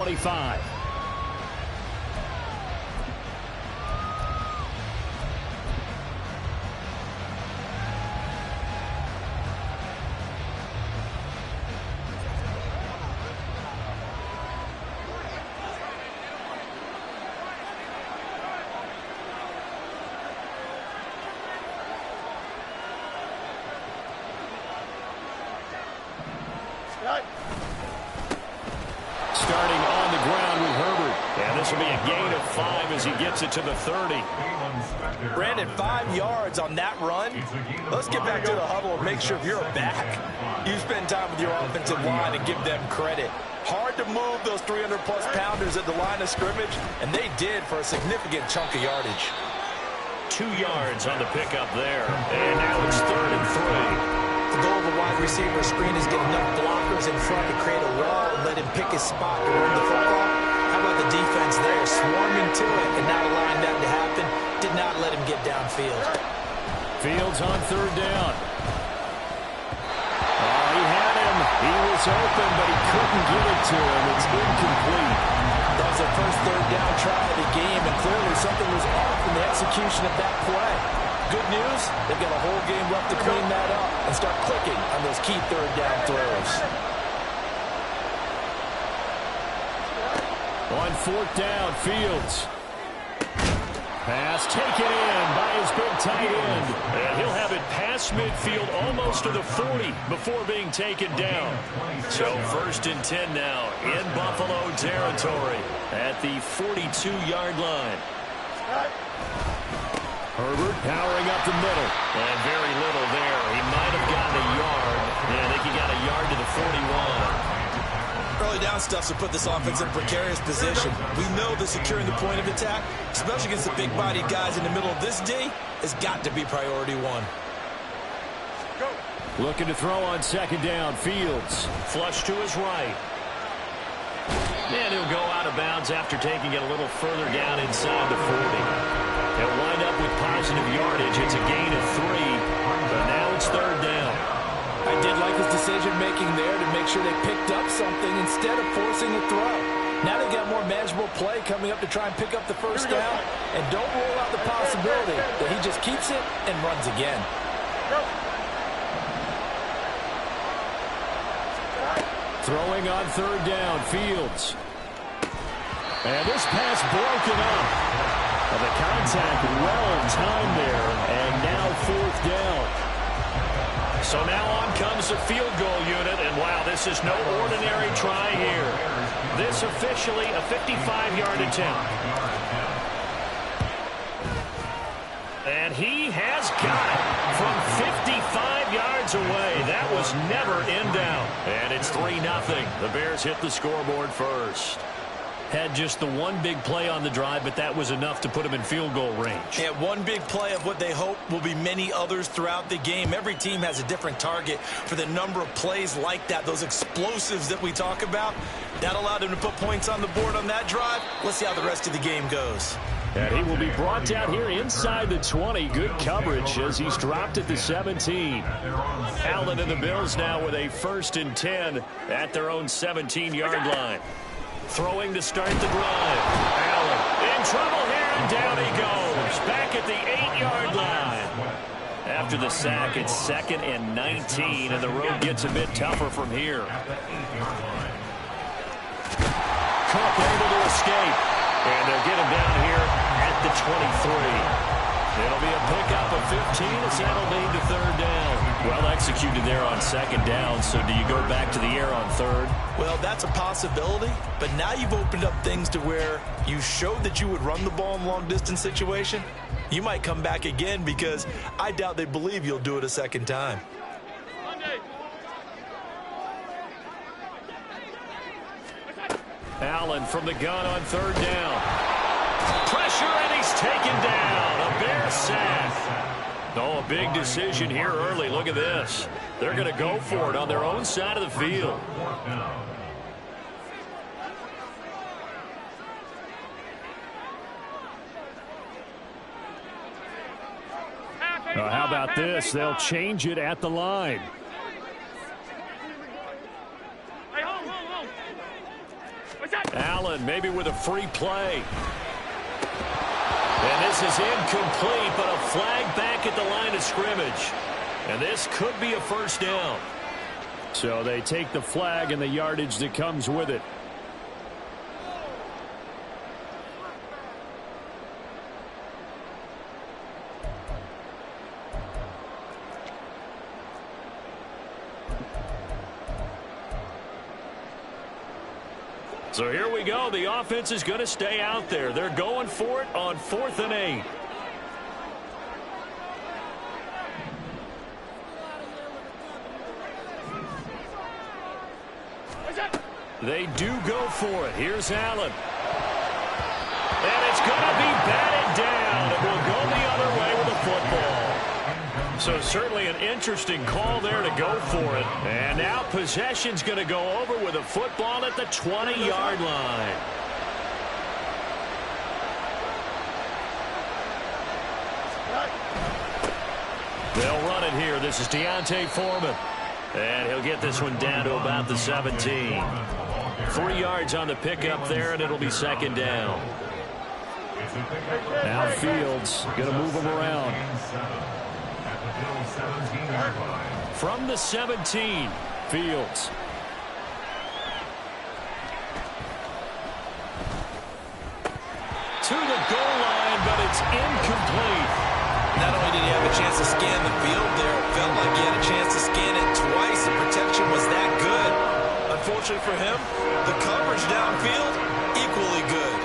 25. Starting on the ground with Herbert. And this will be a gain of 5 as he gets it to the 30. Brandon, 5 yards on that run. Let's get back to the huddle and make sure if you're a back, you spend time with your offensive line and give them credit. Hard to move those 300-plus pounders at the line of scrimmage, and they did for a significant chunk of yardage. 2 yards on the pickup there. And now it's 3rd and 3. The goal of a wide receiver screen is get enough blockers in front to create a wall and let him pick his spot to run the football. How about the defense there, swarming to it and not allowing that to happen? Did not let him get downfield. Fields on 3rd down. Oh, he had him. He was open, but he couldn't get it to him. It's incomplete. That was their first 3rd down try of the game, and clearly something was off in the execution of that play. Good news, they've got a whole game left to clean that up and start clicking on those key 3rd down throws. On 4th down, Fields. Pass taken in by his big tight end. And he'll have it past midfield almost to the 40 before being taken down. So 1st and 10 now in Buffalo territory at the 42-yard line. Herbert powering up the middle. And very little there. He might have gotten a yard. Yeah, I think he got a yard to the 41. Early down stuff to put this offense in a precarious position. We know that securing the point of attack, especially against the big-bodied guys in the middle of this D, has got to be priority 1. Looking to throw on 2nd down. Fields. Flush to his right. And he'll go out of bounds after taking it a little further down inside the 40. He'll wind up with positive yardage. It's a gain of 3. But now it's 3rd down. I did like his decision-making there to make sure they picked up something instead of forcing a throw. Now they've got more manageable play coming up to try and pick up the 1st down. And don't rule out the possibility that he just keeps it and runs again. Throwing on 3rd down, Fields. And this pass broken up. Well, the contact well timed there, and now 4th down. So now on comes the field goal unit, and wow, this is no ordinary try here. This officially a 55-yard attempt. And he has got it from 55 yards away. That was never in doubt. And it's 3-0. The Bears hit the scoreboard first. Had just the one big play on the drive, but that was enough to put him in field goal range. Yeah, one big play of what they hope will be many others throughout the game. Every team has a different target for the number of plays like that, those explosives that we talk about. That allowed him to put points on the board on that drive. Let's see how the rest of the game goes. And he will be brought down here inside the 20. Good coverage as he's dropped at the 17. Allen and the Bills now with a 1st and 10 at their own 17-yard line. Throwing to start the drive. Allen in trouble here, and down he goes. Back at the 8-yard line. After the sack, it's 2nd and 19, and the road gets a bit tougher from here. Cook able to escape. And they'll get him down here at the 23. It'll be a pickup of 15 as that'll lead to 3rd down. Well executed there on 2nd down, so do you go back to the air on 3rd? Well, that's a possibility, but now you've opened up things to where you showed that you would run the ball in a long-distance situation. You might come back again because I doubt they believe you'll do it a 2nd time. Allen from the gun on 3rd down. Pressure, and he's taken down. A Bear sack. Oh, a big decision here early. Look at this. They're going to go for it on their own side of the field. How about this? They'll change it at the line. Allen Allen, maybe with a free play. And this is incomplete, but a flag back at the line of scrimmage. And this could be a first down. So they take the flag and the yardage that comes with it. So here we go. The offense is going to stay out there. They're going for it on 4th and 8. They do go for it. Here's Allen. And it's going to be batted down. It will go the other way with the football. So certainly an interesting call there to go for it. And now possession's going to go over with a football at the 20-yard line. They'll run it here. This is Deontay Foreman. And he'll get this one down to about the 17. 3 yards on the pickup there, and it'll be 2nd down. Now Fields going to move him around. From the 17, Fields. To the goal line, but it's incomplete. Not only did he have a chance to scan the field there, it felt like he had a chance to scan it twice. The protection was that good. Unfortunately for him, the coverage downfield, equally good.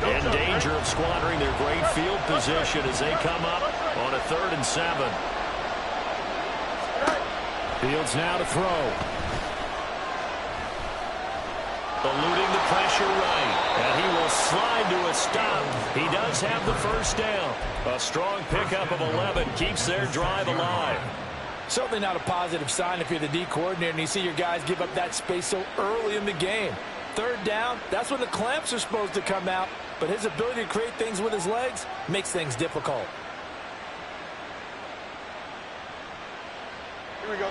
In danger of squandering their great field position as they come up on a 3rd and 7. Fields now to throw. Eluding the pressure right, and he will slide to a stop. He does have the first down. A strong pickup of 11 keeps their drive alive. Certainly not a positive sign if you're the D coordinator and you see your guys give up that space so early in the game. 3rd down, that's when the clamps are supposed to come out, but his ability to create things with his legs makes things difficult. Here we go.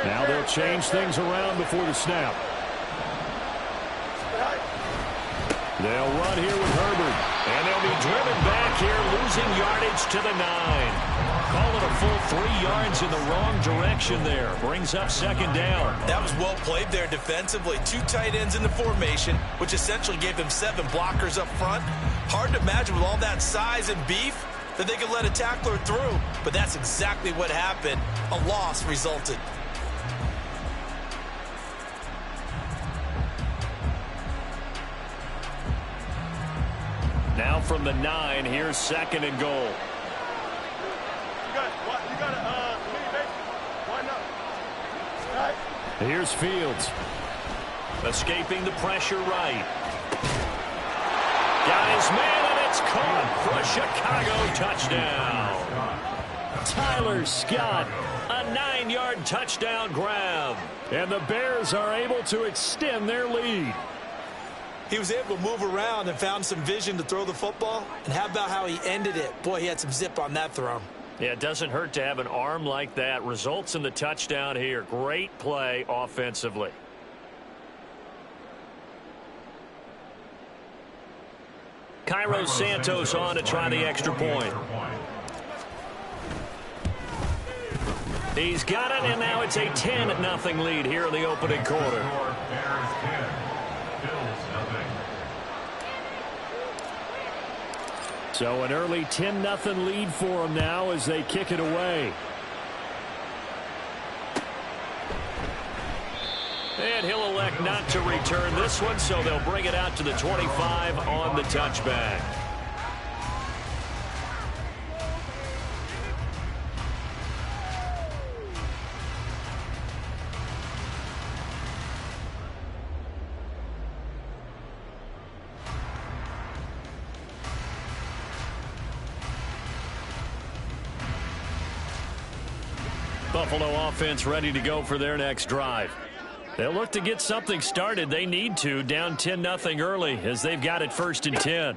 Now they'll change things around before the snap. They'll run here with Herbert. And they'll be driven back here, losing yardage to the 9. Call it a full 3 yards in the wrong direction there. Brings up 2nd down. That was well played there defensively. 2 tight ends in the formation, which essentially gave them 7 blockers up front. Hard to imagine with all that size and beef that they could let a tackler through. But that's exactly what happened. A loss resulted. Now from the 9, here's 2nd and goal. You got a mini base. Why not? All right. Here's Fields. Escaping the pressure right. Got his man, and it's caught for a Chicago touchdown. Tyler Scott, a 9-yard touchdown grab. And the Bears are able to extend their lead. He was able to move around and found some vision to throw the football. And how about how he ended it? Boy, he had some zip on that throw. Yeah, it doesn't hurt to have an arm like that. Results in the touchdown here. Great play offensively. Cairo Santos on to try the extra point. He's got it, and now it's a 10-0 lead here in the opening quarter. So an early 10-0 lead for them now as they kick it away. And he'll elect not to return this one, so they'll bring it out to the 25 on the touchback. Buffalo offense ready to go for their next drive. They'll look to get something started. They need to, down 10-0 early as they've got it 1st and 10.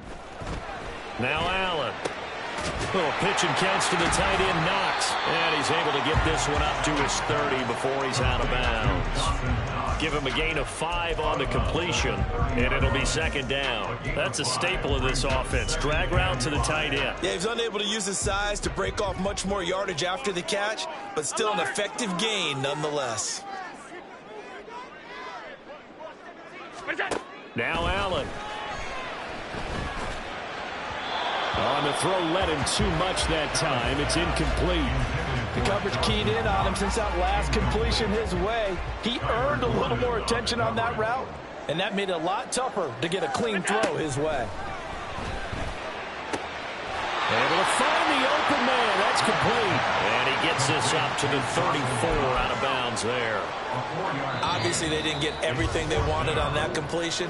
Now Allen. Little pitch and catch to the tight end, Knox. And he's able to get this one up to his 30 before he's out of bounds. Give him a gain of 5 on the completion, and it'll be second down. That's a staple of this offense. Drag route to the tight end. Yeah, he's unable to use his size to break off much more yardage after the catch, but still an effective gain nonetheless. Now Allen. On the throw, led him too much that time. It's incomplete. The coverage keyed in on him since that last completion his way. He earned a little more attention on that route, and that made it a lot tougher to get a clean throw his way. Able to find the open man. That's complete. And he gets this up to the 34 out of bounds there. Obviously, they didn't get everything they wanted on that completion,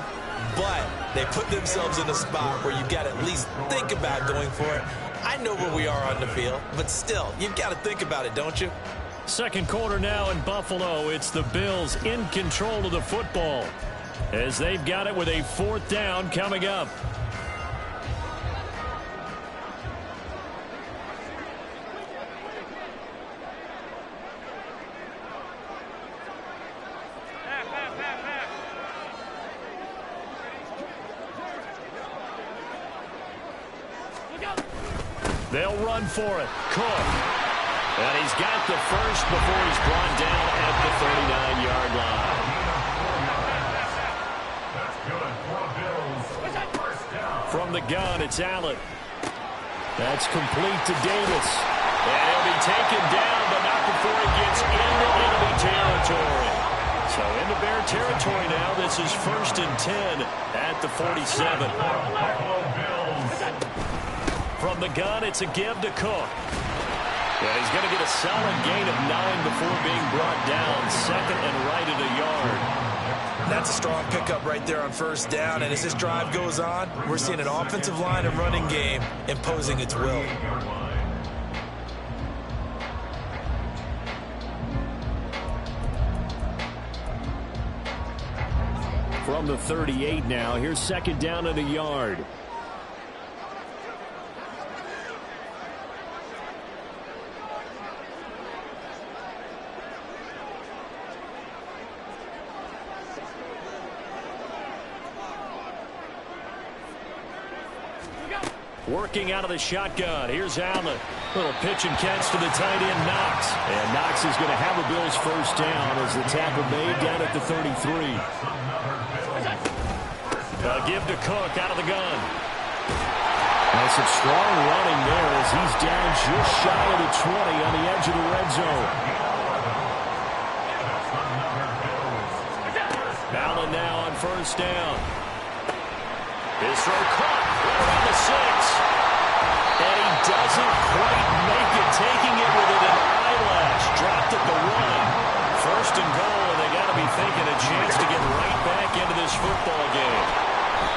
but they put themselves in a spot where you've got to at least think about going for it. I know where we are on the field, but still, you've got to think about it, don't you? Second quarter now in Buffalo. It's the Bills in control of the football as they've got it with a 4th down coming up. They'll run for it. Cook. And he's got the first before he's brought down at the 39-yard line. From the gun, it's Allen. That's complete to Davis. And he'll be taken down, but not before he gets into enemy territory. So into Bear territory now. This is 1st and 10 at the 47. From the gun, it's a give to Cook. Yeah, he's going to get a solid gain of 9 before being brought down. 2nd and right at a yard. That's a strong pickup right there on 1st down. And as this drive goes on, we're seeing an offensive line and running game imposing its will. From the 38 now, here's 2nd down at a yard. Working out of the shotgun. Here's Allen. Little pitch and catch to the tight end, Knox. And Knox is going to have a Bills 1st down as the tackle made down at the 33. A give to Cook out of the gun. That's some strong running there as he's down just shy of the 20 on the edge of the red zone. Allen now on 1st down. His throw caught right around the 6. And he doesn't quite make it, taking it with an eyelash. Dropped at the 1. 1st and goal, and they got to be thinking a chance to get right back into this football game.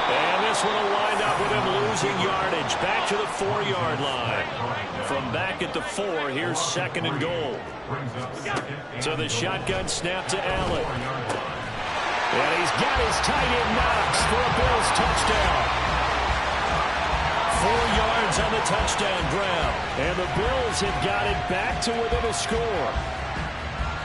And this one will wind up with him losing yardage. Back to the 4-yard line. From back at the 4, here's 2nd and goal. So the shotgun snap to Allen. And he's got his tight end Knox for a Bills touchdown. 4 yards on the touchdown grab. And the Bills have got it back to within a score.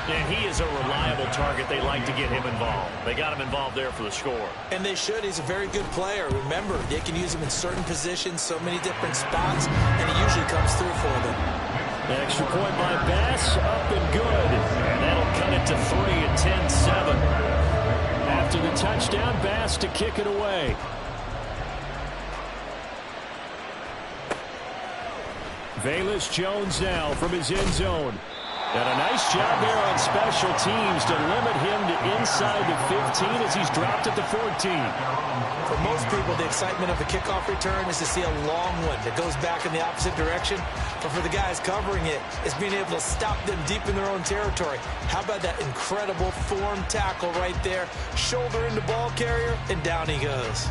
And he is a reliable target. They like to get him involved. They got him involved there for the score. And they should. He's a very good player. Remember, they can use him in certain positions, so many different spots, and he usually comes through for them. Extra point by Bass, up and good. And that'll cut it to 3 at 10-7. After the touchdown, Bass to kick it away. Velus Jones now from his end zone. And a nice job there on special teams to limit him to inside the 15 as he's dropped at the 14. For most people, the excitement of a kickoff return is to see a long one that goes back in the opposite direction. But for the guys covering it, it's being able to stop them deep in their own territory. How about that incredible form tackle right there? Shoulder into ball carrier, and down he goes.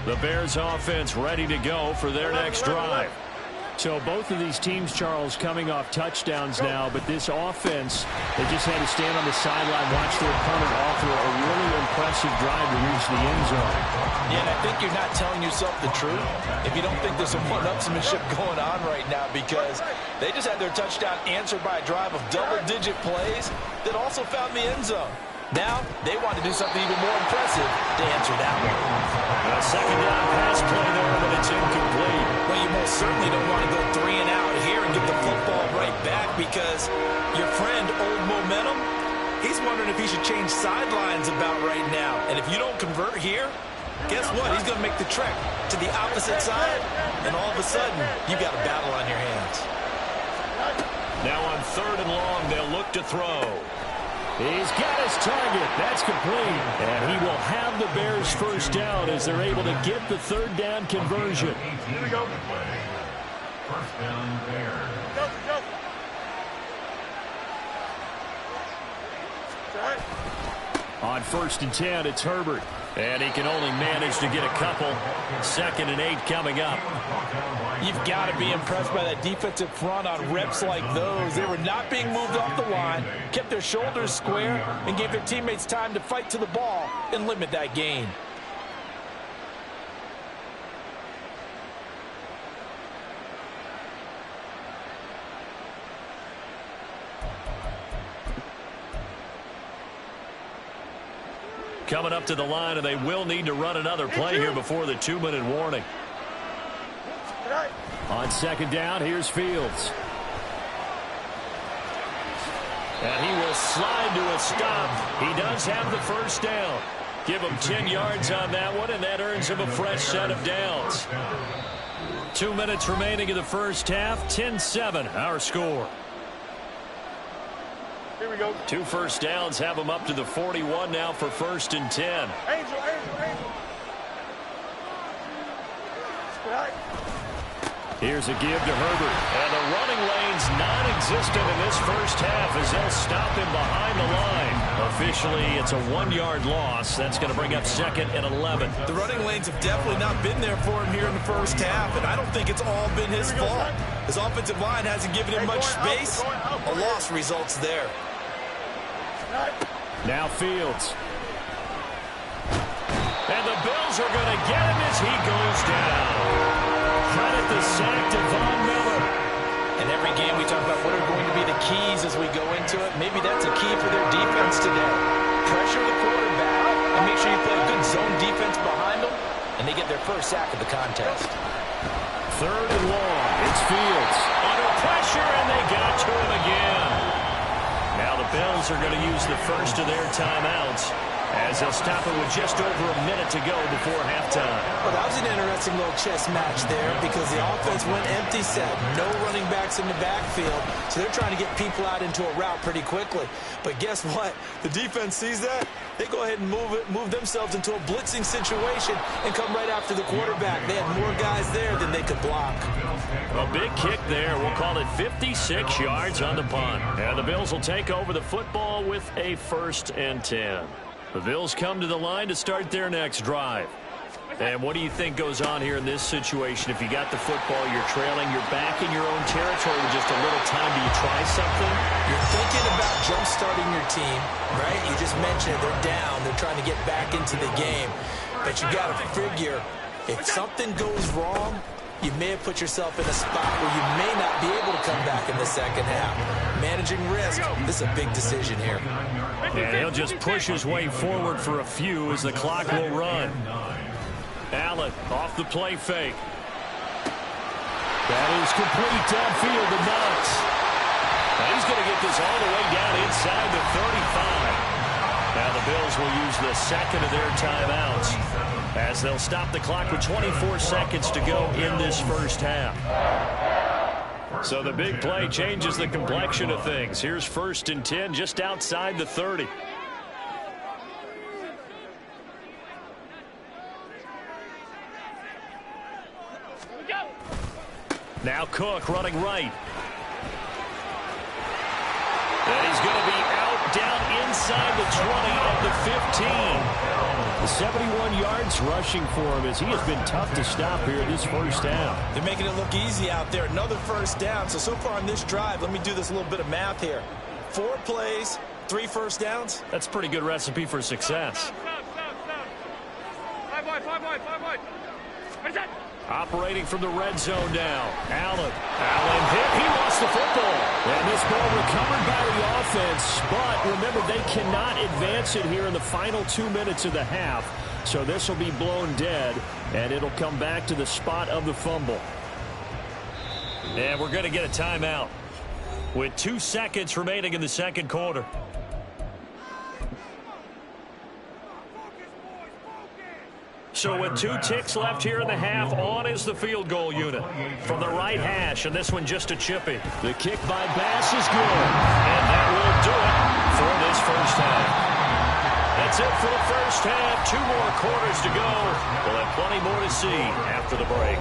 The Bears offense ready to go for their next drive. So both of these teams, Charles, coming off touchdowns now, but this offense, they just had to stand on the sideline, watch their opponent offer a really impressive drive to reach the end zone. Yeah, and I think you're not telling yourself the truth if you don't think there's some one-upsmanship going on right now, because they just had their touchdown answered by a drive of double-digit plays that also found the end zone. Now, they want to do something even more impressive to answer that one. A second down pass play there, but it's incomplete. Well, you most certainly don't want to go 3 and out here and get the football right back, because your friend, Old Momentum, he's wondering if he should change sidelines about right now. And if you don't convert here, guess what? He's going to make the trek to the opposite side, and all of a sudden, you got a battle on your hands. Now on 3rd and long, they'll look to throw. He's got his target. That's complete. And he will have the Bears first down as they're able to get the 3rd down conversion. Here we go. First down, Bears. Go. On 1st and 10, it's Herbert. And he can only manage to get a couple. 2nd and 8 coming up. You've got to be impressed by that defensive front on reps like those. They were not being moved off the line, kept their shoulders square, and gave their teammates time to fight to the ball and limit that gain. Coming up to the line, and they will need to run another play here before the 2-minute warning. On 2nd down, here's Fields. And he will slide to a stop. He does have the first down. Give him 10 yards on that one, and that earns him a fresh set of downs. 2 minutes remaining in the first half. 10-7, our score. Here we go. 2 first downs have him up to the 41 now for 1st and 10. Angel. Here's a give to Herbert. And the running lane's non-existent in this first half as they'll stop him behind the line. Officially, it's a 1-yard loss. That's going to bring up 2nd and 11. The running lanes have definitely not been there for him here in the first half, and I don't think it's all been his fault. His offensive line hasn't given him much space. A loss results there. Now Fields. And the Bills are going to get him as he goes down. Credit the sack to Von Miller. In every game we talk about what are going to be the keys as we go into it. Maybe that's a key for their defense today. Pressure the quarterback and make sure you play a good zone defense behind them, and they get their first sack of the contest. 3rd and long. It's Fields. Under pressure, and they got to him again. Now the Bills are going to use the first of their timeouts as they'll stop it with just over a minute to go before halftime. Well, that was an interesting little chess match there because the offense went empty set. No running backs in the backfield, so they're trying to get people out into a route pretty quickly. But guess what? The defense sees that. They go ahead and move themselves into a blitzing situation and come right after the quarterback. They had more guys there than they could block. A big kick there. We'll call it 56 yards on the punt. And the Bills will take over the football with a 1st and 10. The Bills come to the line to start their next drive. And what do you think goes on here in this situation? If you got the football, you're trailing, you're back in your own territory with just a little time. Do you try something? You're thinking about jump-starting your team, right? You just mentioned it. They're down. They're trying to get back into the game. But you got to figure, if something goes wrong, you may have put yourself in a spot where you may not be able to come back in the second half. Managing risk, this is a big decision here. And he'll just push his way forward for a few as the clock will run. Allen off the play fake. That is complete downfield to Knox. And he's going to get this all the way down inside the 35. Now the Bills will use the 2nd of their timeouts as they'll stop the clock with 24 seconds to go in this first half. So the big play changes the complexion of things. Here's 1st and 10 just outside the 30. Now Cook running right. And he's going to be out down inside the 20 of the 15. 71 yards rushing for him as he has been tough to stop here this first half. They're making it look easy out there. Another first down. So far on this drive, let me do this little bit of math here. 4 plays, 3 first downs. That's a pretty good recipe for success. Operating from the red zone now. Allen hit. He lost the football. And this ball recovered by the offense. But remember, they cannot advance it here in the final 2 minutes of the half. So this will be blown dead, and it'll come back to the spot of the fumble. And we're going to get a timeout with 2 seconds remaining in the second quarter. So with 2 ticks left here in the half, on is the field goal unit from the right hash, and this one just a chippy. The kick by Bass is good, and that will do it for this first half. That's it for the first half. 2 more quarters to go. We'll have plenty more to see after the break.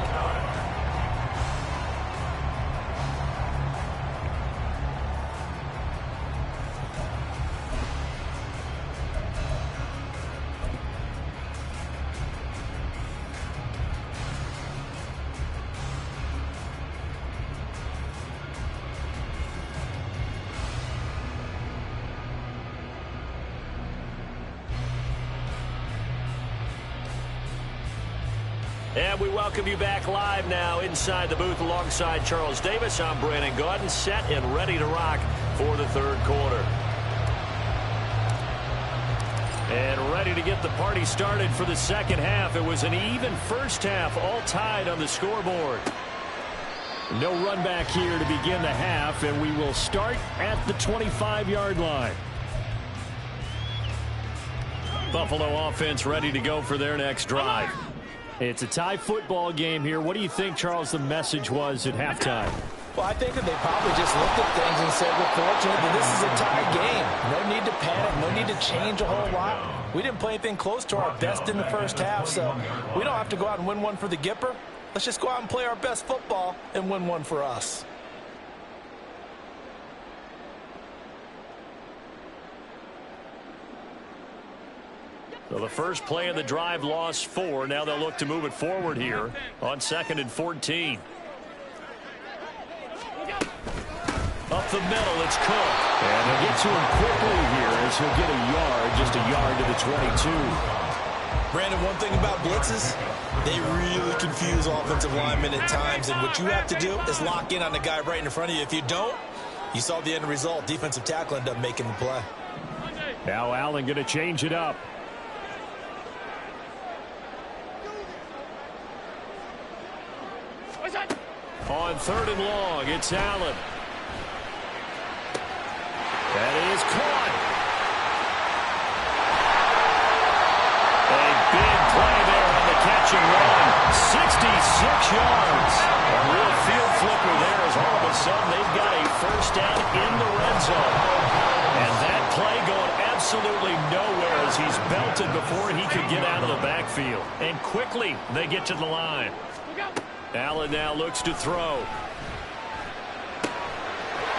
And we welcome you back live now inside the booth alongside Charles Davis. I'm Brandon Gaudin, set and ready to rock for the third quarter. And ready to get the party started for the second half. It was an even first half, all tied on the scoreboard. No run back here to begin the half, and we will start at the 25-yard line. Buffalo offense ready to go for their next drive. It's a tie football game here. What do you think, Charles, the message was at halftime? Well, I think that they probably just looked at things and said, we're fortunate that this is a tie game. No need to panic, no need to change a whole lot. We didn't play anything close to our best in the first half, so we don't have to go out and win one for the Gipper. Let's just go out and play our best football and win one for us. So the first play of the drive lost 4. Now they'll look to move it forward here on 2nd and 14. Up the middle, it's Cook. And they'll get to him quickly here as he'll get a yard, just a yard to the 22. Brandon, one thing about blitzes, they really confuse offensive linemen at times. And what you have to do is lock in on the guy right in front of you. If you don't, you saw the end result. Defensive tackle ended up making the play. Now Allen going to change it up. On 3rd and long, it's Allen. That is caught. A big play there on the catch and run. 66 yards. A real field flipper there as all of a sudden they've got a first down in the red zone. And that play going absolutely nowhere as he's belted before he could get out of the backfield. And quickly they get to the line. Allen now looks to throw.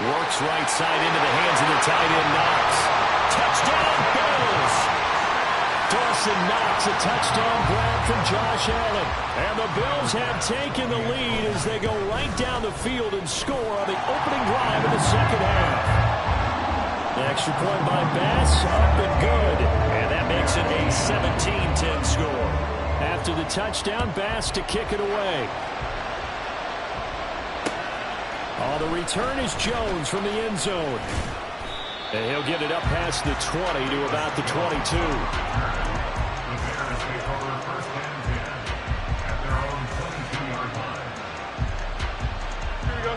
Works right side into the hands of the tight end Knox. Touchdown Bills! Dawson Knox, a touchdown grab from Josh Allen. And the Bills have taken the lead as they go right down the field and score on the opening drive of the second half. The extra point by Bass, up and good. And that makes it a 17-10 score. After the touchdown, Bass to kick it away. Oh, the return is Jones from the end zone. And he'll get it up past the 20 to about the 22.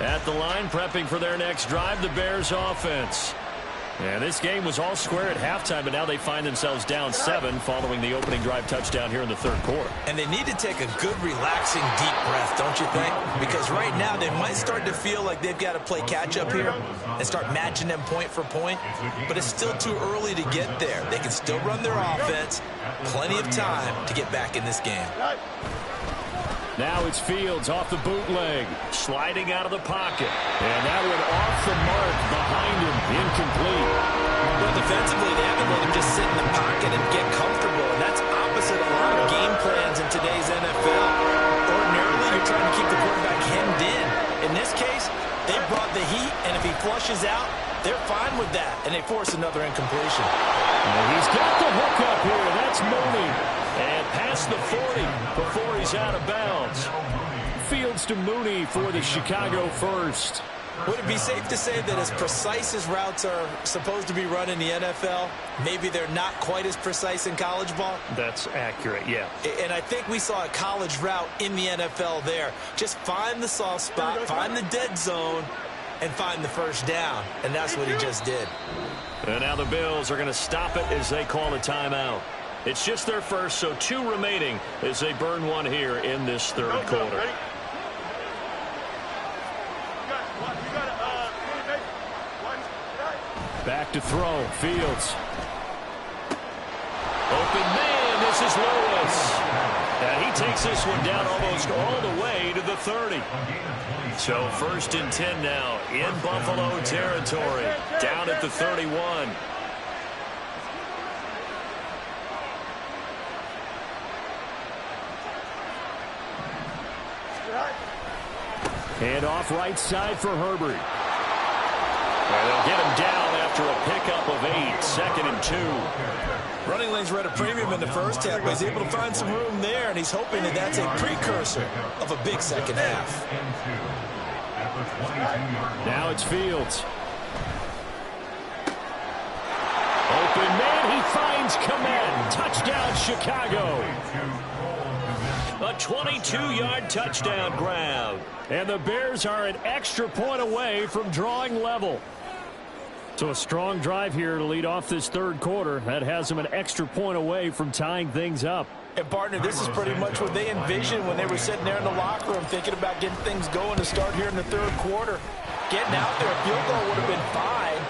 At the line, prepping for their next drive, the Bears offense. And this game was all square at halftime, but now they find themselves down 7 following the opening drive touchdown here in the third quarter. And they need to take a good, relaxing, deep breath, don't you think? Because right now they might start to feel like they've got to play catch-up here and start matching them point for point. But it's still too early to get there. They can still run their offense. Plenty of time to get back in this game. Now it's Fields off the bootleg, sliding out of the pocket. And that one off the mark behind him, incomplete. Well, defensively, they haven't let him just sit in the pocket and get comfortable. And that's opposite opposite a lot of game plans in today's NFL. Ordinarily, you're trying to keep the quarterback hemmed in. In this case, they brought the heat, and if he flushes out, they're fine with that, and they force another incompletion. And he's got the hook up here. That's Mooney. And past the 40 before he's out of bounds. Fields to Mooney for the Chicago first. Would it be safe to say that as precise as routes are supposed to be run in the NFL, maybe they're not quite as precise in college ball? That's accurate, yeah. And I think we saw a college route in the NFL there. Just find the soft spot, find the dead zone, and find the first down. And that's what he just did. And now the Bills are going to stop it as they call a timeout. It's just their first, so 2 remaining as they burn one here in this third quarter. Back to throw. Fields. Open man. This is Lewis. And he takes this one down almost all the way to the 30. So 1st and 10 now in Buffalo territory. Down at the 31. Hand off right side for Herbert. And they'll get him down after a pickup of 8. 2nd and 2. Running lanes were at a premium in the first half, but he's able to find some room there, and he's hoping that that's a precursor of a big second half. Now it's Fields. Open man, he finds Med. Touchdown, Chicago. A 22-yard touchdown grab. And the Bears are an extra point away from drawing level. So a strong drive here to lead off this third quarter. That has them an extra point away from tying things up. And, partner, this is pretty much what they envisioned when they were sitting there in the locker room thinking about getting things going to start here in the third quarter. Getting out there, a field goal would have been fine.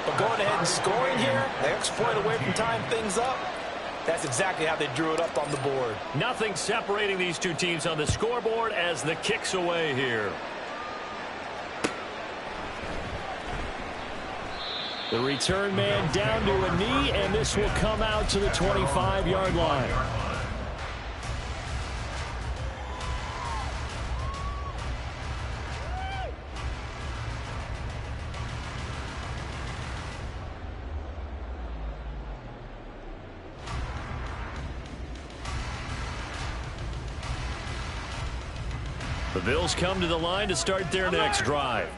But going ahead and scoring here, the extra point away from tying things up, that's exactly how they drew it up on the board. Nothing separating these two teams on the scoreboard as the kick's away here. The return man down to a knee, and this will come out to the 25-yard line. The Bills come to the line to start their next drive.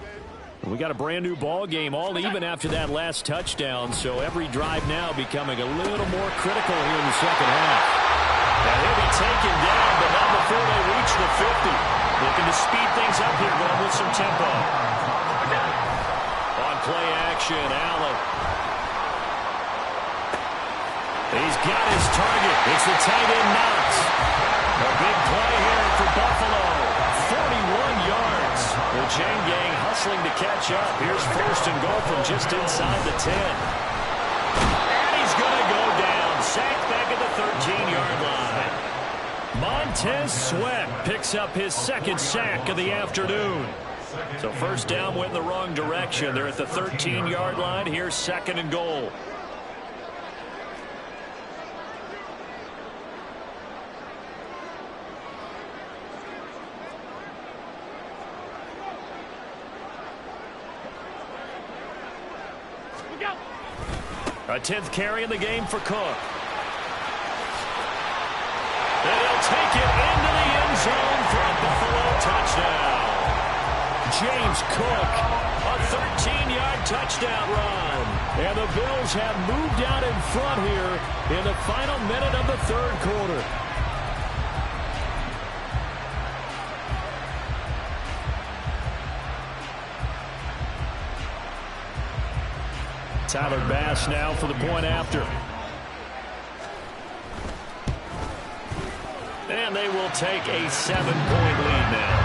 We got a brand new ball game, all even after that last touchdown, so every drive now becoming a little more critical here in the second half. And he'll be taken down, but not before they reach the 50. Looking to speed things up here, going with some tempo. On play action, Allen. He's got his target. It's the tight end Knox. A big play here for Buffalo. 41 yards. The chain gang hustling to catch up. Here's 1st and goal from just inside the 10. And he's going to go down. Sacked back at the 13-yard line. Montez Sweat picks up his 2nd sack of the afternoon. So 1st down went in the wrong direction. They're at the 13-yard line. Here's 2nd and goal. A 10th carry in the game for Cook. And he'll take it into the end zone for a Buffalo touchdown. James Cook, a 13-yard touchdown run. And the Bills have moved out in front here in the final minute of the third quarter. Tyler Bass now for the point after. And they will take a 7-point lead now.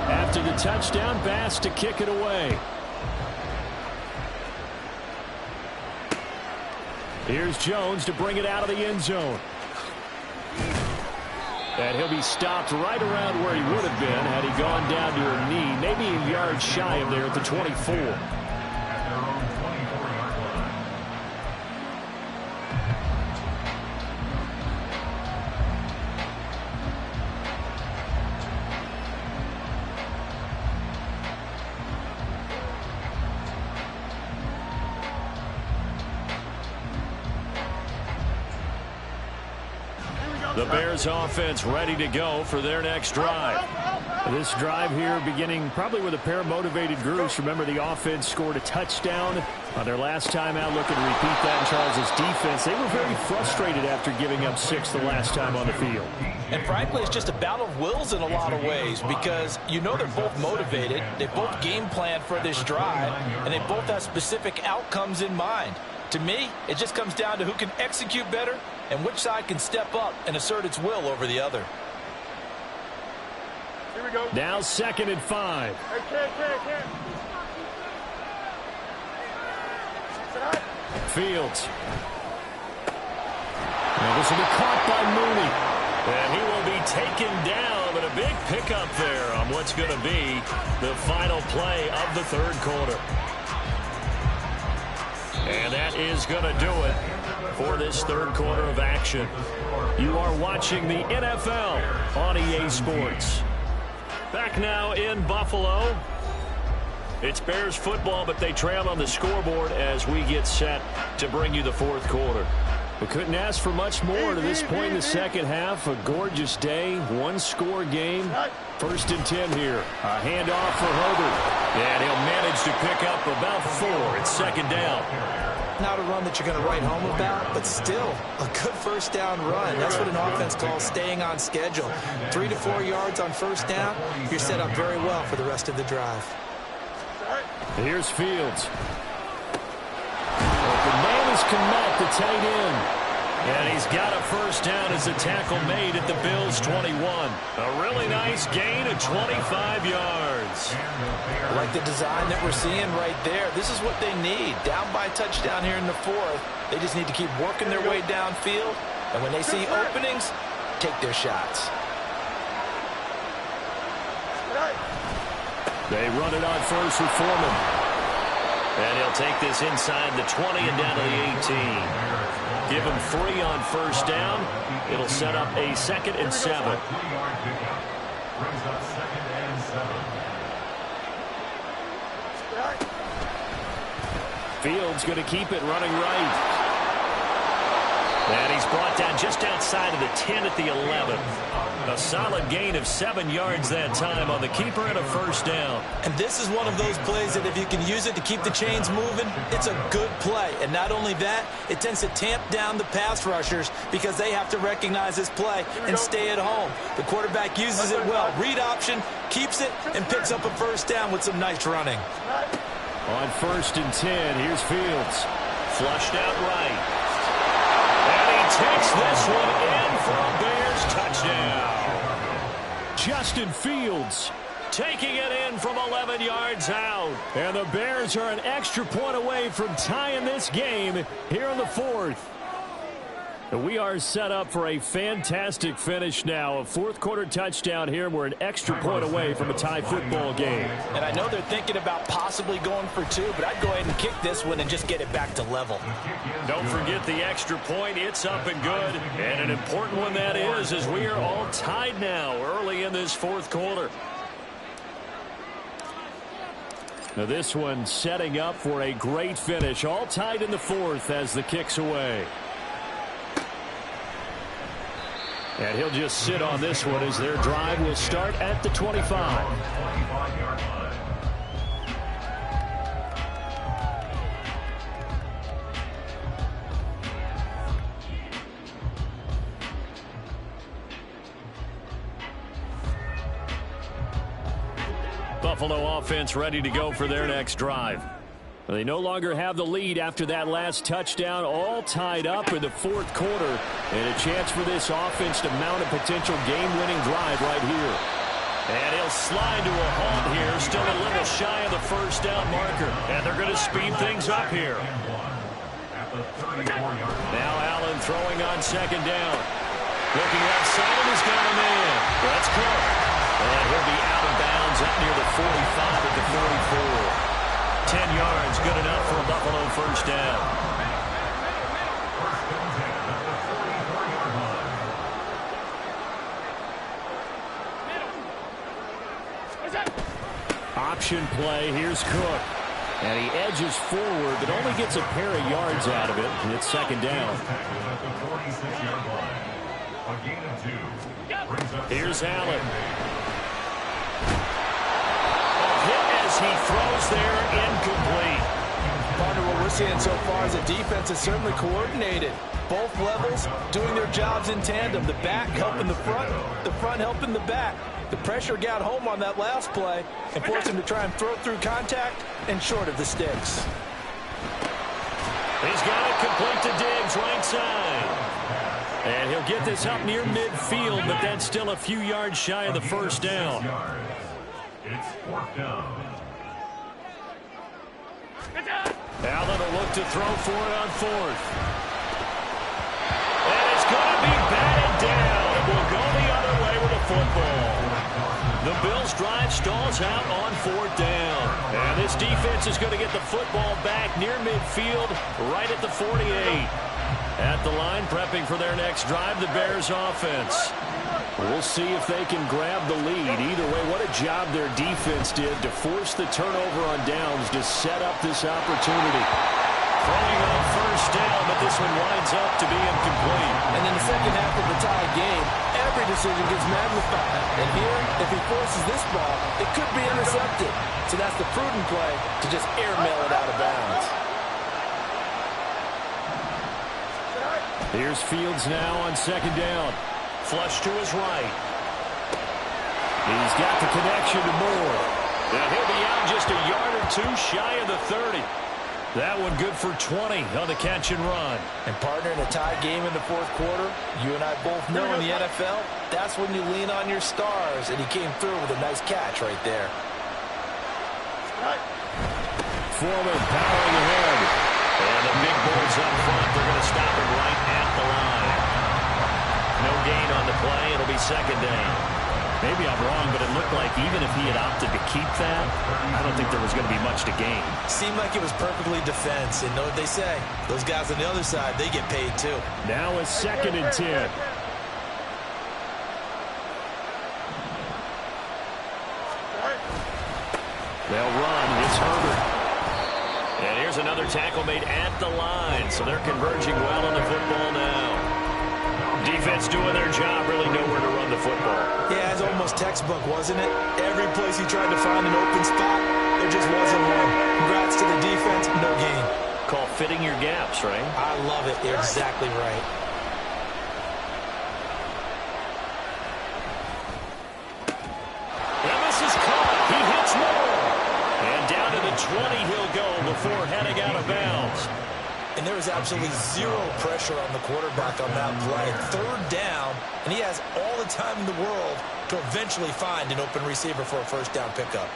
After the touchdown, Bass to kick it away. Here's Jones to bring it out of the end zone. And he'll be stopped right around where he would have been had he gone down to a knee, maybe a yard shy of there at the 24. The Bears offense ready to go for their next drive. This drive here beginning probably with a pair of motivated groups. Remember, the offense scored a touchdown on their last time out. Looking to repeat that in Charles' defense. They were very frustrated after giving up 6 the last time on the field. And frankly, it's just a battle of wills in a lot of ways because you know they're both motivated. They both game plan for this drive, and they both have specific outcomes in mind. To me, it just comes down to who can execute better and which side can step up and assert its will over the other. Here we go. Now 2nd and 5. Fields. Now this will be caught by Mooney. And he will be taken down, but a big pickup there on what's going to be the final play of the 3rd quarter. And that is going to do it for this 3rd quarter of action. You are watching the NFL on EA Sports. Back now in Buffalo. It's Bears football, but they trail on the scoreboard as we get set to bring you the 4th quarter. We couldn't ask for much more to this point in the second half. A gorgeous day, 1-score game. 1st and 10 here. A handoff for Herbert. And he'll manage to pick up about 4. It's 2nd down. Not a run that you're going to write home about, but still a good 1st down run. That's what an offense calls staying on schedule. 3 to 4 yards on 1st down. You're set up very well for the rest of the drive. Here's Fields. The man is Mack, the tight end. And he's got a 1st down as a tackle made at the Bills' 21. A really nice gain of 25 yards. I like the design that we're seeing right there. This is what they need. Down by a touchdown here in the 4th. They just need to keep working their way downfield. And when they see openings, take their shots. They run it on 1st with Foreman. And he'll take this inside the 20 and down to the 18. Give him 3 on 1st down. It'll set up a 2nd and 7. Fields going to keep it running right. And he's brought down just outside of the 10 at the 11. A solid gain of 7 yards that time on the keeper and a 1st down. And this is one of those plays that if you can use it to keep the chains moving, it's a good play. And not only that, it tends to tamp down the pass rushers because they have to recognize this play and stay at home. The quarterback uses it well. Read option, keeps it, and picks up a 1st down with some nice running. On 1st and 10, here's Fields. Flushed out right. And he takes this one in for a Bears touchdown. Justin Fields taking it in from 11 yards out. And the Bears are an extra point away from tying this game here in the 4th. And we are set up for a fantastic finish now. A 4th quarter touchdown here. We're an extra point away from a tie football game. And I know they're thinking about possibly going for 2, but I'd go ahead and kick this one and just get it back to level. Don't forget the extra point. It's up and good. And an important one that is, as we are all tied now early in this 4th quarter. Now this one setting up for a great finish. All tied in the 4th as the kick's away. And he'll just sit on this one as their drive will start at the 25. Buffalo offense ready to go for their next drive. They no longer have the lead after that last touchdown, all tied up in the 4th quarter, and a chance for this offense to mount a potential game-winning drive right here. And he'll slide to a halt here, still a little shy of the 1st down marker, and they're going to speed things up here. Now Allen throwing on 2nd down. Looking outside, and he's got him in. That's Cook. And he'll be out of bounds up near the 45 at the 44. 10 yards, good enough for a Buffalo first down. Option play. Here's Cook. And he edges forward, but only gets a pair of yards out of it. And it's second down. Here's Allen. A hit as he throws there, incomplete. Partner, what we're seeing so far is the defense is certainly coordinated. Both levels doing their jobs in tandem. The back helping the front helping the back. The pressure got home on that last play and forced him to try and throw through contact and short of the sticks. He's got it complete to Diggs, right side. And he'll get this up near midfield, but that's still a few yards shy of the first down. It's fourth down. Allen will look to throw for it on fourth. And it's going to be batted down. It will go the other way with a football. The Bills' drive stalls out on fourth down. And this defense is going to get the football back near midfield, right at the 48. At the line, prepping for their next drive, the Bears offense. We'll see if they can grab the lead. Either way, what a job their defense did to force the turnover on downs to set up this opportunity. Throwing on first down, but this one winds up to be incomplete. And in the second half of the tie game, every decision gets magnified. And here, if he forces this ball, it could be intercepted. So that's the prudent play to just airmail it out of bounds. Here's Fields now on second down. Flush to his right. He's got the connection to Moore. And he'll be out just a yard or two shy of the 30. That one good for 20 on the catch and run. And partner, in a tie game in the fourth quarter, you and I both know in the NFL, that's when you lean on your stars. And he came through with a nice catch right there. Foreman powering ahead. And the big boys up front, they're going to stop him right at the line. No gain on the play. It'll be second down. Maybe I'm wrong, but it looked like even if he had opted to keep that, I don't think there was going to be much to gain. Seemed like it was perfectly defense. And know what they say? Those guys on the other side, they get paid too. Now a 2nd and 10. They'll run. It's Herbert. And here's another tackle made at the line. So they're converging well on the football now. Defense doing their job, really nowhere to run the football. Yeah, it's almost textbook, wasn't it? Every place he tried to find an open spot, there just wasn't one. Congrats to the defense, no gain. Call fitting your gaps, right? I love it. You're exactly right. And this is caught. He hits Moore. And down to the 20 he'll go before heading out of bounds. And there was absolutely zero pressure on the quarterback on that play. Third down, and he has all the time in the world to eventually find an open receiver for a first down pickup.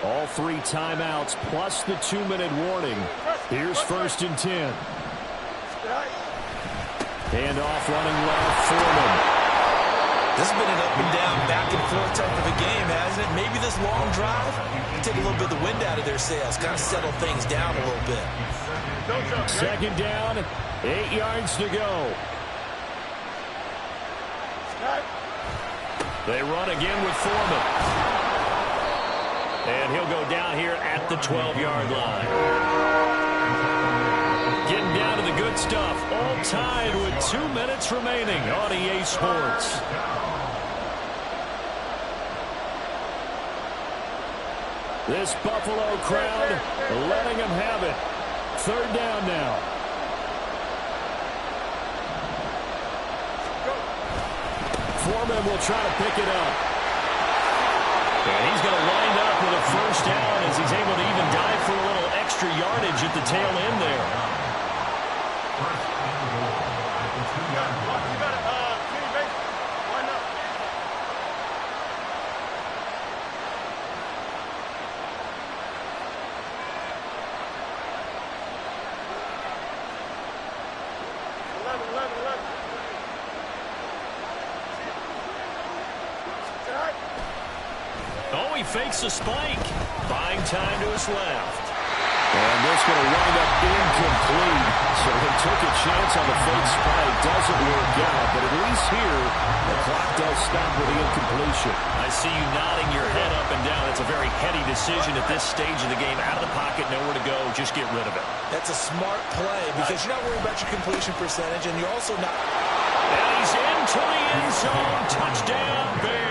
All 3 timeouts plus the 2-minute warning. Here's 1st and 10. Hand off running left, Foreman. This has been an up and down, back and forth type of a game, hasn't it? Maybe this long drive can take a little bit of the wind out of their sails, kind of settle things down a little bit. Second down, 8 yards to go. They run again with Foreman. And he'll go down here at the 12-yard line. Getting down to the good stuff. All tied with 2 minutes remaining on EA Sports. This Buffalo crowd letting them have it. Third down now. Foreman will try to pick it up. And he's going to wind up with a first down as he's able to even dive for a little extra yardage at the tail end there. he fakes a spike. Buying time to his left. And this going to wind up incomplete. So he took a chance on the fake spike. Doesn't work out, but at least here, the clock does stop with the incompletion. I see you nodding your head up and down. It's a very heady decision at this stage of the game. Out of the pocket, nowhere to go. Just get rid of it. That's a smart play because you're not worried about your completion percentage, and you're also not... And he's into the end zone. Touchdown, Bears.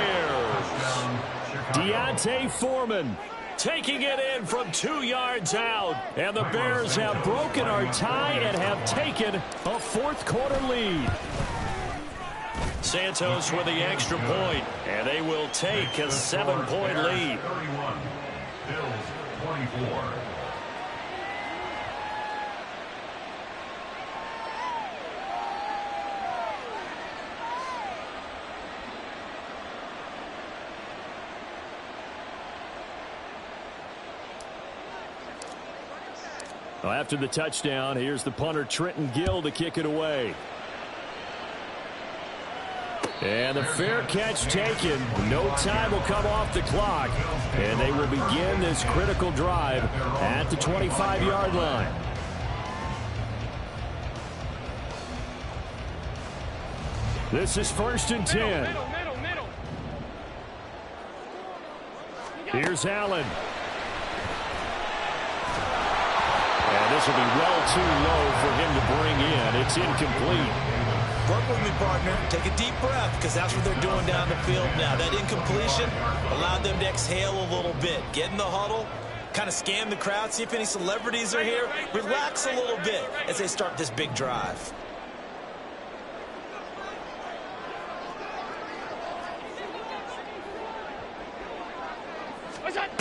Deontay Foreman taking it in from 2 yards out. And the Bears have broken our tie and have taken a fourth-quarter lead. Santos with the extra point, and they will take a 7-point lead. 31, Bills 24. Well, after the touchdown, here's the punter Trenton Gill to kick it away. And the fair catch taken. No time will come off the clock. And they will begin this critical drive at the 25-yard line. This is 1st and 10. Here's Allen. And this will be well too low for him to bring in. It's incomplete. Work with me, partner. Take a deep breath because that's what they're doing down the field now. That incompletion allowed them to exhale a little bit. Get in the huddle, kind of scan the crowd, see if any celebrities are here. Relax a little bit as they start this big drive.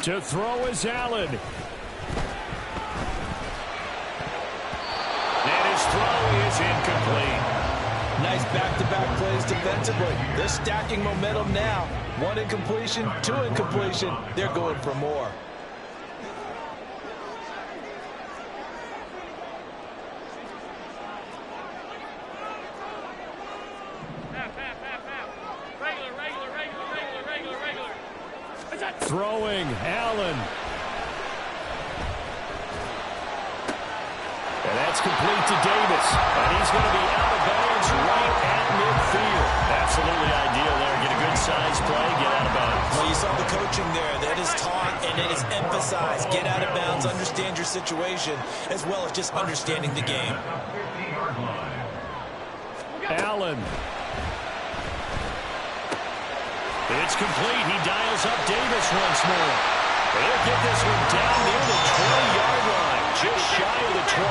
To throw is Allen. And his throw is incomplete. Nice back-to-back plays defensively. They're stacking momentum now. 1 incompletion, 2 incompletion. They're going for more. Throwing, Allen. And that's complete to Davis. And he's going to be out of bounds right at midfield. Absolutely ideal there. Get a good size play, get out of bounds. Well, you saw the coaching there. That is taught and it is emphasized. Get out of bounds, understand your situation, as well as just understanding the game. Allen. It's complete. He dials up Davis once more. They'll get this one down near the 20-yard line, just shy of the 20.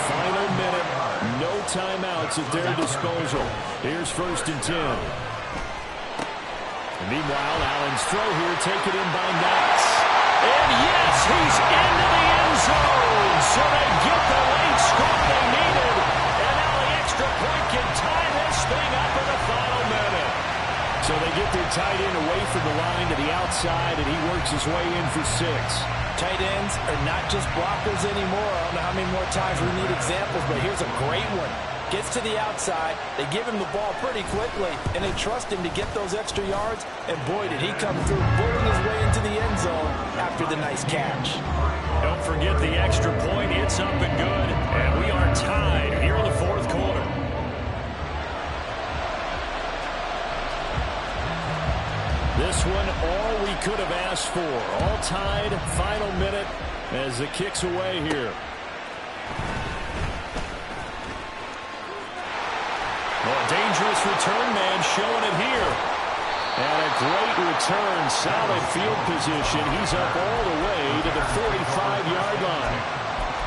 Final minute, no timeouts at their disposal. Here's 1st and 10. And meanwhile, Allen's throw here taken in by Knox. And yes, he's into the end zone. So they get the late score they needed. And now the extra point can tie this thing up in the final minute. So they get their tight end away from the line to the outside, and he works his way in for 6. Tight ends are not just blockers anymore. I don't know how many more times we need examples, but here's a great one. Gets to the outside, they give him the ball pretty quickly, and they trust him to get those extra yards, and boy, did he come through, bulling his way into the end zone after the nice catch. Don't forget the extra point. It's up and good, and we are tied here in the 4th quarter. This one, all we could have asked for. All tied, final minute as it kicks away here. Well, a dangerous return man showing it here. And a great return, solid field position. He's up all the way to the 45-yard line.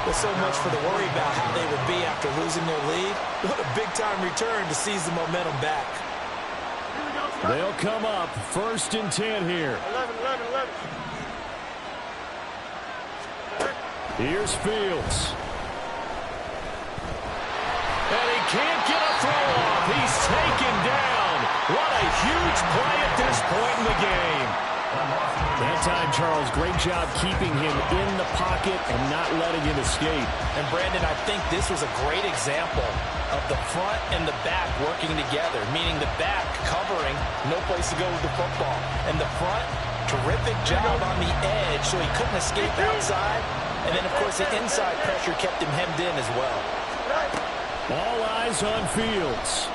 Well, so much for the worry about how they would be after losing their lead. What a big-time return to seize the momentum back. They'll come up 1st and 10 here. 11. Here's Fields. And he can't get a throw off. He's taken down. What a huge play at this point in the game. That time, Charles, great job keeping him in the pocket and not letting him escape. And, Brandon, I think this was a great example of the front and the back working together, meaning the back covering, no place to go with the football, and the front Terrific job on the edge, so he couldn't escape outside. And then, of course, the inside pressure kept him hemmed in as well. All eyes on Fields.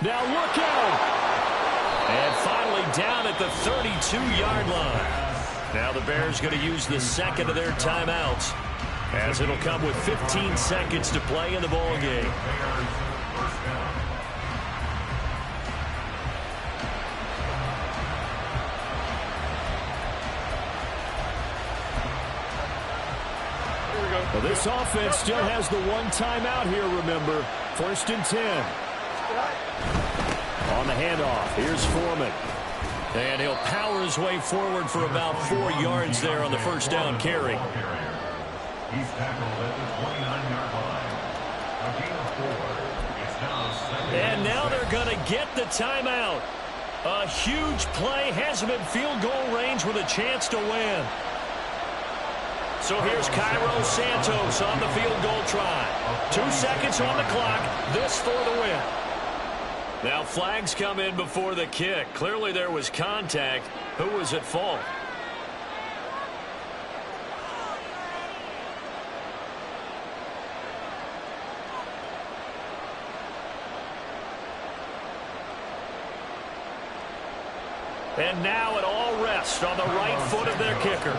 Now look out. And finally down at the 32-yard line. Now the Bears going to use the second of their timeouts, as it'll come with 15 seconds to play in the ball game. Well, this offense still has the one timeout here, remember. 1st and 10. On the handoff, here's Foreman. And he'll power his way forward for about 4 yards there on the first down carry. He's tackled at the 29-yard line. A gain of 4. It's now 2nd. And now they're going to get the timeout. A huge play has him in field goal range with a chance to win. So here's Cairo Santos on the field goal try. 2 seconds on the clock. This for the win. Now flags come in before the kick. Clearly there was contact. Who was at fault? And now it all rests on the right foot of their kicker.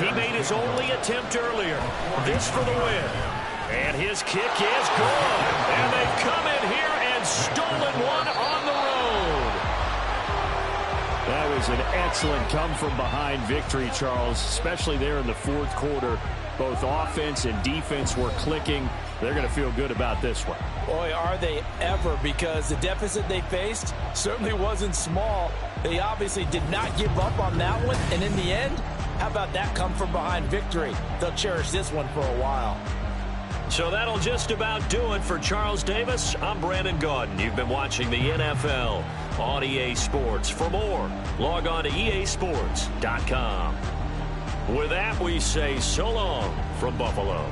He made his only attempt earlier. This for the win. And his kick is good. And they've come in here and stolen one on the road. That was an excellent come-from-behind victory, Charles, especially there in the 4th quarter. Both offense and defense were clicking. They're going to feel good about this one. Boy, are they ever, because the deficit they faced certainly wasn't small. They obviously did not give up on that one, and in the end, how about that come-from-behind victory? They'll cherish this one for a while. So that'll just about do it for Charles Davis. I'm Brandon Gaudin. You've been watching the NFL on EA Sports. For more, log on to easports.com. With that, we say so long from Buffalo.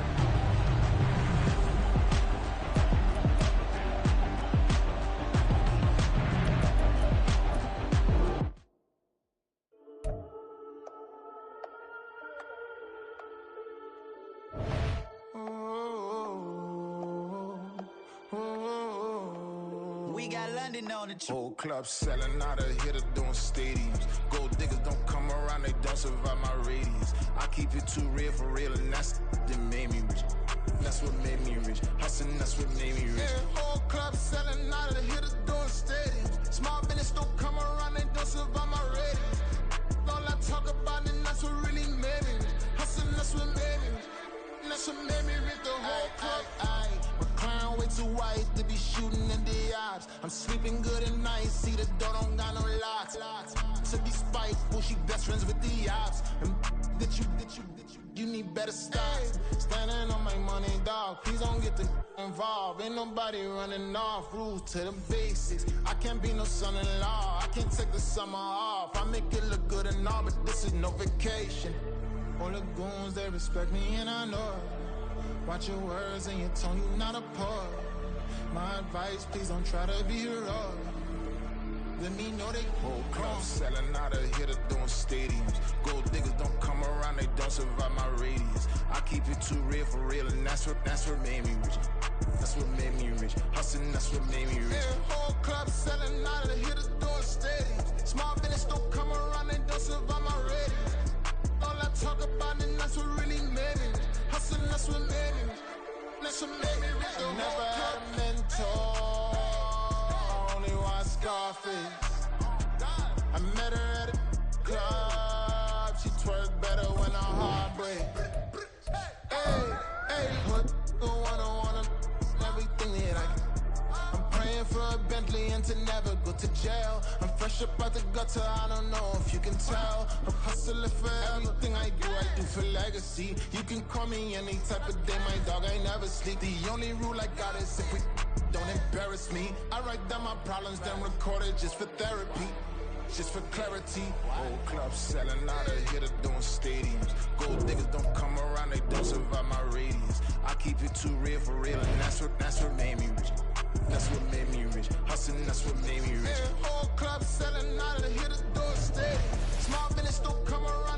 Whole club selling out of hitter doing stadiums. Gold diggers don't come around, they don't survive my radius. I keep it too real for real, and that's that made me rich. That's what made me rich. Hustling, that's what made me rich. Yeah, whole club selling out of hitters doing stadiums. Small business don't come around, they don't survive my radius. All I talk about, and that's what really made me rich. Hustling, that's what made me rich. That's what made me rich. The whole club. McLaren way too white to be shooting in the odds. I'm sleeping good at night, see the door don't got no locks. To be spiteful, she best friends with the ops. And you need better stocks. Standing on my money, dog. Please don't get the involved. Ain't nobody running off. Rules to the basics. I can't be no son-in-law. I can't take the summer off. I make it look good and all, but this is no vacation. All the goons, they respect me and I know it. Watch your words and your tone, you not a poet. My advice, please don't try to be heroic. Let me know they whole club selling out of hitter doing stadiums. Gold diggers don't come around, they don't survive my radius. I keep it too real for real, and that's what made me rich. That's what made me rich. Hustling, that's what made me rich. Yeah, whole club selling out of hitters doing stadiums. Small business don't come around, they don't survive my radius. All I talk about, and that's what really made me rich. Hustling, that's what made me rich. That's what made me rich. I never had a mentor. I only watch Scarface. I met her at a club. She twerk better when her heart break. Hey, what the wanna everything that I can. I'm praying for a Bentley and to never go to jail. I'm fresh up out the gutter, I don't know if you can tell. I'm hustling for everything I do for legacy. You can call me any type of day, my dog, I never sleep. The only rule I got is if we don't embarrass me. I write down my problems, then record it just for therapy. Just for clarity. Whole club selling out of hitter doing stadiums. Gold diggers don't come around, they don't survive my radius. I keep it too real for real, and that's what made me rich. That's what made me rich. Hustling, that's what made me rich. Whole club selling out of here, the door steady. Small business don't come around.